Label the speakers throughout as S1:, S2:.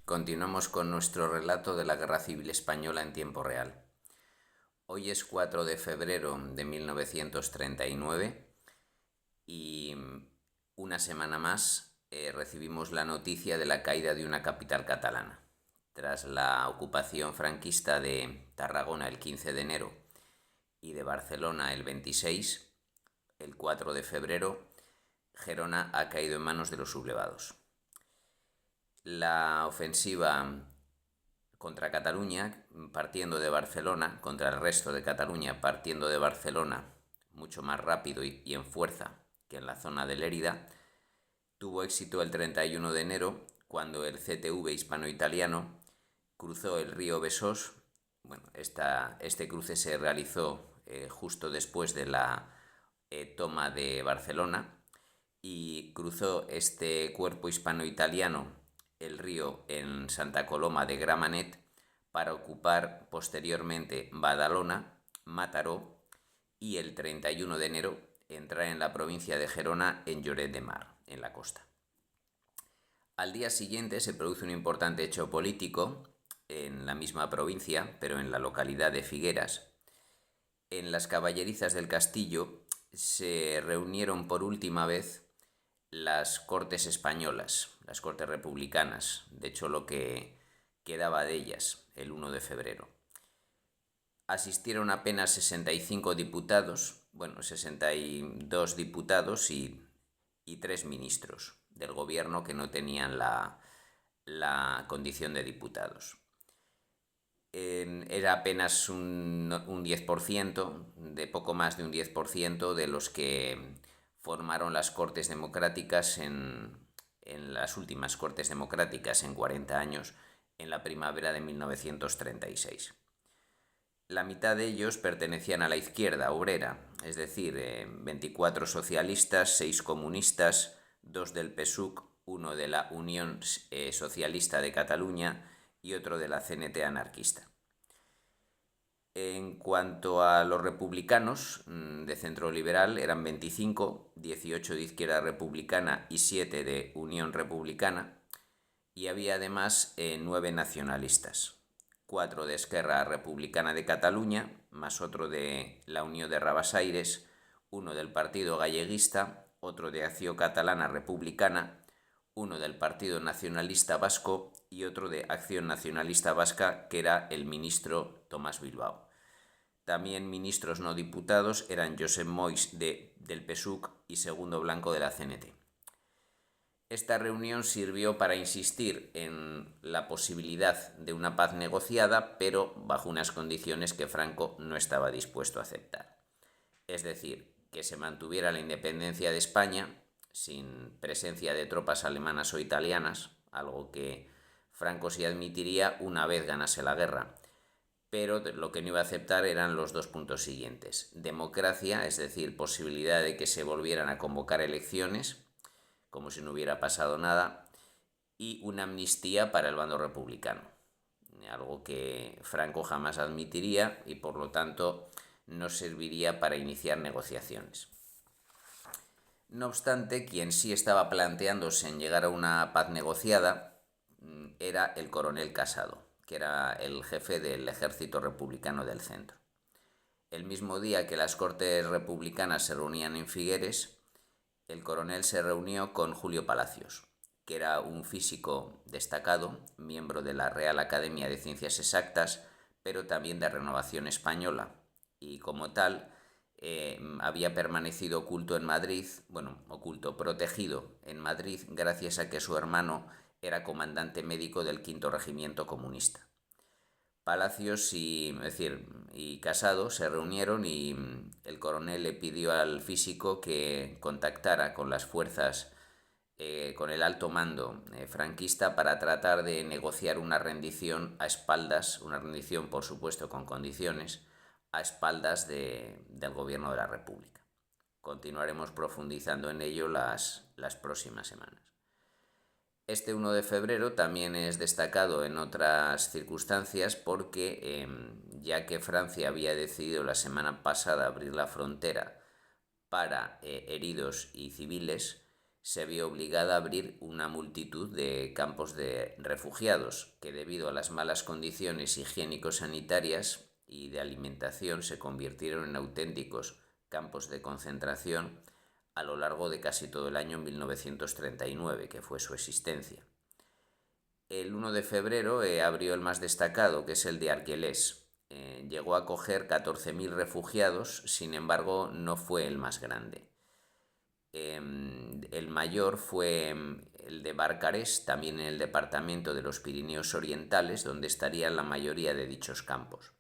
S1: Continuamos con nuestro relato de la Guerra Civil Española en tiempo real. Hoy es 4 de febrero de 1939 y una semana más recibimos la noticia de la caída de una capital catalana. Tras la ocupación franquista de Tarragona el 15 de enero y de Barcelona el 26, el 4 de febrero, Gerona ha caído en manos de los sublevados. La ofensiva contra Cataluña, partiendo de Barcelona, contra el resto de Cataluña, partiendo de Barcelona, mucho más rápido y en fuerza que en la zona de Lérida, tuvo éxito el 31 de enero, cuando el CTV hispano-italiano cruzó el río Besós. Bueno, este cruce se realizó justo después de la toma de Barcelona, y cruzó este cuerpo hispano-italiano el río en Santa Coloma de Gramenet para ocupar posteriormente Badalona, Mataró y el 31 de enero entrar en la provincia de Gerona en Lloret de Mar, en la costa. Al día siguiente se produce un importante hecho político en la misma provincia, pero en la localidad de Figueras. En las caballerizas del castillo se reunieron por última vez las Cortes españolas, las Cortes republicanas, de hecho lo que quedaba de ellas, el 1 de febrero. Asistieron apenas 65 diputados, 62 diputados y 3 ministros del gobierno que no tenían la condición de diputados. Era apenas un 10%, de poco más de un 10% de los que formaron las Cortes Democráticas en las últimas Cortes Democráticas en 40 años, en la primavera de 1936. La mitad de ellos pertenecían a la izquierda obrera, es decir, 24 socialistas, 6 comunistas, 2 del PSUC, uno de la Unión Socialista de Cataluña y otro de la CNT anarquista. En cuanto a los republicanos de centro liberal, eran 25, 18 de Izquierda Republicana y 7 de Unión Republicana, y había además 9 nacionalistas, 4 de Esquerra Republicana de Cataluña, más otro de la Unión de Rabasaires, uno del Partido Galleguista, otro de Acción Catalana Republicana, uno del Partido Nacionalista Vasco y otro de Acción Nacionalista Vasca, que era el ministro Tomás Bilbao. También ministros no diputados eran Josep Moix del PSUC y Segundo Blanco de la CNT. Esta reunión sirvió para insistir en la posibilidad de una paz negociada, pero bajo unas condiciones que Franco no estaba dispuesto a aceptar. Es decir, que se mantuviera la independencia de España sin presencia de tropas alemanas o italianas, algo que Franco sí admitiría una vez ganase la guerra. Pero lo que no iba a aceptar eran los dos puntos siguientes: democracia, es decir, posibilidad de que se volvieran a convocar elecciones, como si no hubiera pasado nada, y una amnistía para el bando republicano, algo que Franco jamás admitiría y por lo tanto no serviría para iniciar negociaciones. No obstante, quien sí estaba planteándose en llegar a una paz negociada era el coronel Casado, que era el jefe del ejército republicano del centro. El mismo día que las Cortes republicanas se reunían en Figueres, el coronel se reunió con Julio Palacios, que era un físico destacado, miembro de la Real Academia de Ciencias Exactas, pero también de Renovación Española, y como tal había permanecido oculto en Madrid, protegido en Madrid, gracias a que su hermano era comandante médico del V Regimiento Comunista. Palacios y Casado se reunieron y el coronel le pidió al físico que contactara con las fuerzas, con el alto mando franquista, para tratar de negociar una rendición a espaldas, una rendición por supuesto con condiciones, a espaldas del gobierno de la República. Continuaremos profundizando en ello las próximas semanas. Este 1 de febrero también es destacado en otras circunstancias porque, ya que Francia había decidido la semana pasada abrir la frontera para heridos y civiles, se vio obligada a abrir una multitud de campos de refugiados que, debido a las malas condiciones higiénico-sanitarias y de alimentación, se convirtieron en auténticos campos de concentración a lo largo de casi todo el año 1939, que fue su existencia. El 1 de febrero abrió el más destacado, que es el de Argelès. Llegó a acoger 14.000 refugiados, sin embargo no fue el más grande. El mayor fue el de Barcarès, también en el departamento de los Pirineos Orientales, donde estarían la mayoría de dichos campos.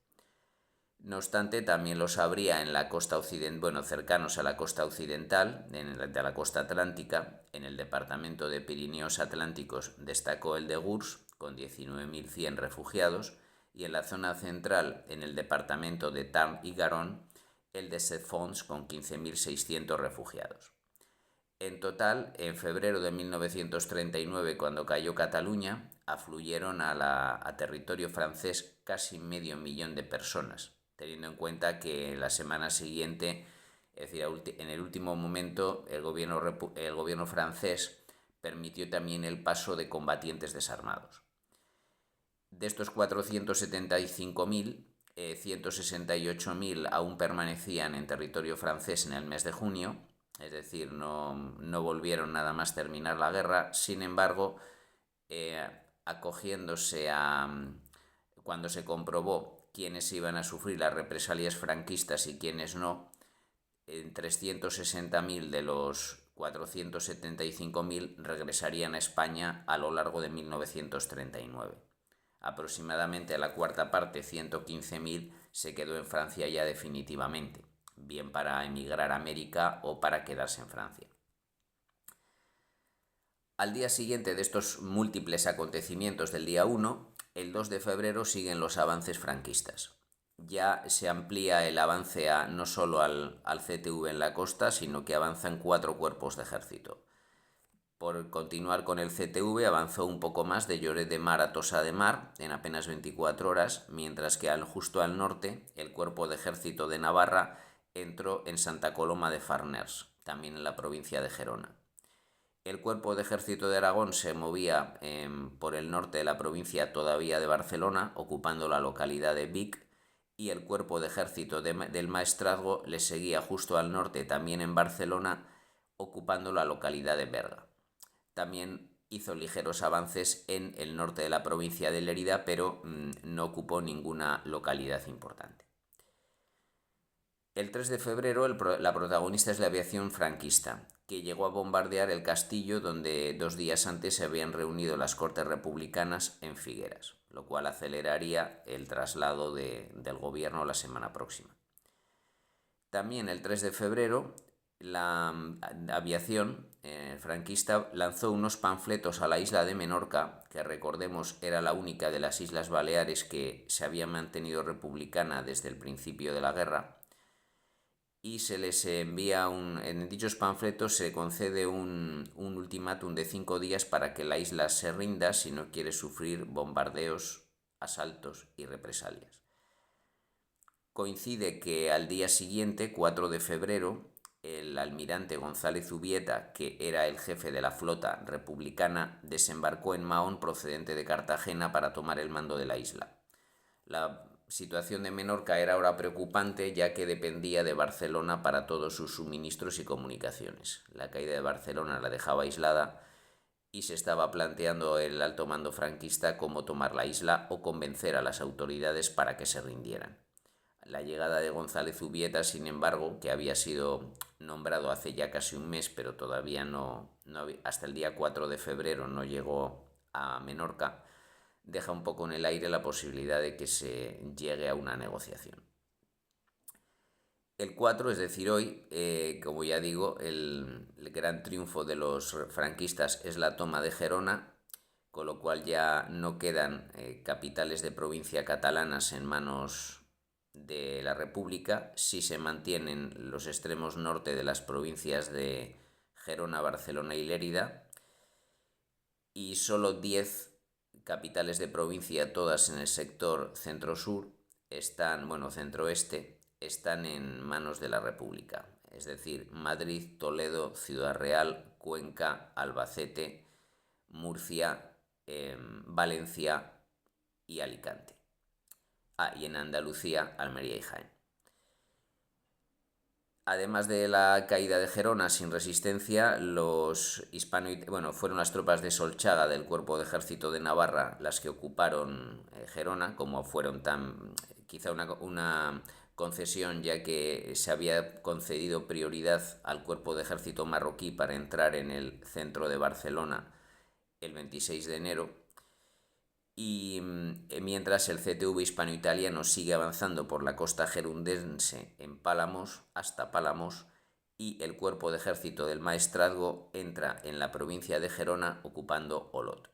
S1: No obstante, también los habría en la costa occidental, cercanos a la costa occidental, de la costa atlántica. En el departamento de Pirineos Atlánticos destacó el de Gurs, con 19.100 refugiados, y en la zona central, en el departamento de Tarn y Garonne, el de Cefons, con 15.600 refugiados. En total, en febrero de 1939, cuando cayó Cataluña, afluyeron a territorio francés casi medio millón de personas, teniendo en cuenta que la semana siguiente, es decir, en el último momento, el gobierno francés permitió también el paso de combatientes desarmados. De estos 475.000, 168.000 aún permanecían en territorio francés en el mes de junio, es decir, no volvieron nada más terminar la guerra. Sin embargo, acogiéndose cuando se comprobó quiénes iban a sufrir las represalias franquistas y quiénes no, 360.000 de los 475.000 regresarían a España a lo largo de 1939. Aproximadamente a la cuarta parte, 115.000, se quedó en Francia ya definitivamente, bien para emigrar a América o para quedarse en Francia. Al día siguiente de estos múltiples acontecimientos del día 1, el 2 de febrero siguen los avances franquistas. Ya se amplía el avance no solo al CTV en la costa, sino que avanzan 4 cuerpos de ejército. Por continuar con el CTV, avanzó un poco más de Lloret de Mar a Tossa de Mar en apenas 24 horas, mientras que justo al norte, el Cuerpo de Ejército de Navarra entró en Santa Coloma de Farners, también en la provincia de Gerona. El Cuerpo de Ejército de Aragón se movía por el norte de la provincia todavía de Barcelona, ocupando la localidad de Vic, y el Cuerpo de Ejército del Maestrazgo le seguía justo al norte, también en Barcelona, ocupando la localidad de Berga. También hizo ligeros avances en el norte de la provincia de Lérida, pero no ocupó ninguna localidad importante. El 3 de febrero la protagonista es la aviación franquista, que llegó a bombardear el castillo donde 2 días antes se habían reunido las Cortes Republicanas en Figueras, lo cual aceleraría el traslado del gobierno la semana próxima. También el 3 de febrero la aviación franquista lanzó unos panfletos a la isla de Menorca, que recordemos era la única de las Islas Baleares que se había mantenido republicana desde el principio de la guerra, y se les envía en dichos panfletos se concede un ultimátum de 5 días para que la isla se rinda si no quiere sufrir bombardeos, asaltos y represalias. Coincide que al día siguiente, 4 de febrero, el almirante González Zubieta, que era el jefe de la flota republicana, desembarcó en Mahón procedente de Cartagena para tomar el mando de la isla. La situación de Menorca era ahora preocupante, ya que dependía de Barcelona para todos sus suministros y comunicaciones. La caída de Barcelona la dejaba aislada y se estaba planteando el alto mando franquista cómo tomar la isla o convencer a las autoridades para que se rindieran. La llegada de González Zubieta, sin embargo, que había sido nombrado hace ya casi un mes, pero todavía hasta el día 4 de febrero no llegó a Menorca, deja un poco en el aire la posibilidad de que se llegue a una negociación. El 4, es decir, hoy, como ya digo, el gran triunfo de los franquistas es la toma de Gerona, con lo cual ya no quedan capitales de provincia catalanas en manos de la República. Sí se mantienen los extremos norte de las provincias de Gerona, Barcelona y Lérida, y solo 10 capitales de provincia, todas en el sector centro-sur, centro-oeste, están en manos de la República, es decir, Madrid, Toledo, Ciudad Real, Cuenca, Albacete, Murcia, Valencia y Alicante. Y en Andalucía, Almería y Jaén. Además de la caída de Gerona sin resistencia, fueron las tropas de Solchaga del Cuerpo de Ejército de Navarra las que ocuparon Gerona, como fueron quizá una concesión, ya que se había concedido prioridad al Cuerpo de Ejército marroquí para entrar en el centro de Barcelona el 26 de enero. Y mientras el CTV hispano-italiano sigue avanzando por la costa gerundense hasta Pálamos, y el cuerpo de ejército del Maestrazgo entra en la provincia de Gerona ocupando Olot.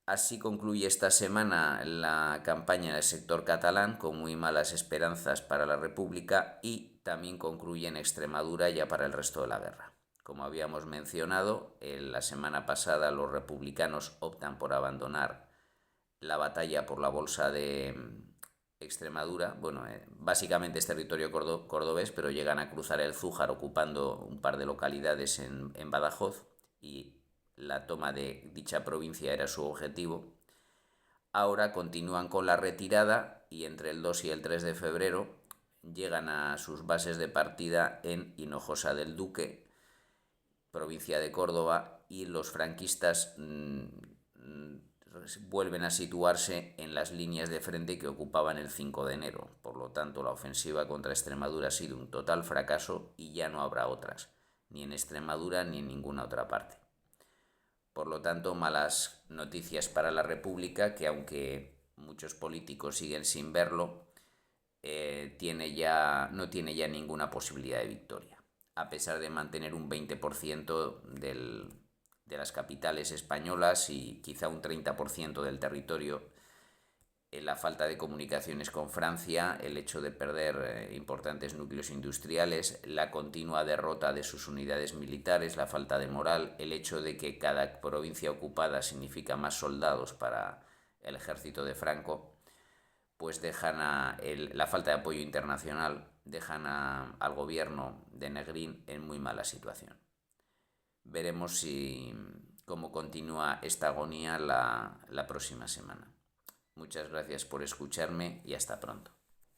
S1: Así concluye esta semana la campaña del sector catalán, con muy malas esperanzas para la República, y también concluye en Extremadura ya para el resto de la guerra. Como habíamos mencionado, la semana pasada los republicanos optan por abandonar la batalla por la bolsa de Extremadura. Básicamente es territorio cordobés, pero llegan a cruzar el Zújar ocupando un par de localidades en Badajoz, y la toma de dicha provincia era su objetivo. Ahora continúan con la retirada y entre el 2 y el 3 de febrero llegan a sus bases de partida en Hinojosa del Duque, provincia de Córdoba, y los franquistas vuelven a situarse en las líneas de frente que ocupaban el 5 de enero. Por lo tanto, la ofensiva contra Extremadura ha sido un total fracaso y ya no habrá otras, ni en Extremadura ni en ninguna otra parte. Por lo tanto, malas noticias para la República, que aunque muchos políticos siguen sin verlo, no tiene ya ninguna posibilidad de victoria, a pesar de mantener un 20% de las capitales españolas y quizá un 30% del territorio. La falta de comunicaciones con Francia, el hecho de perder importantes núcleos industriales, la continua derrota de sus unidades militares, la falta de moral, el hecho de que cada provincia ocupada significa más soldados para el ejército de Franco, pues la falta de apoyo internacional dejan al gobierno de Negrín en muy mala situación. Veremos cómo continúa esta agonía la próxima semana. Muchas gracias por escucharme y hasta pronto.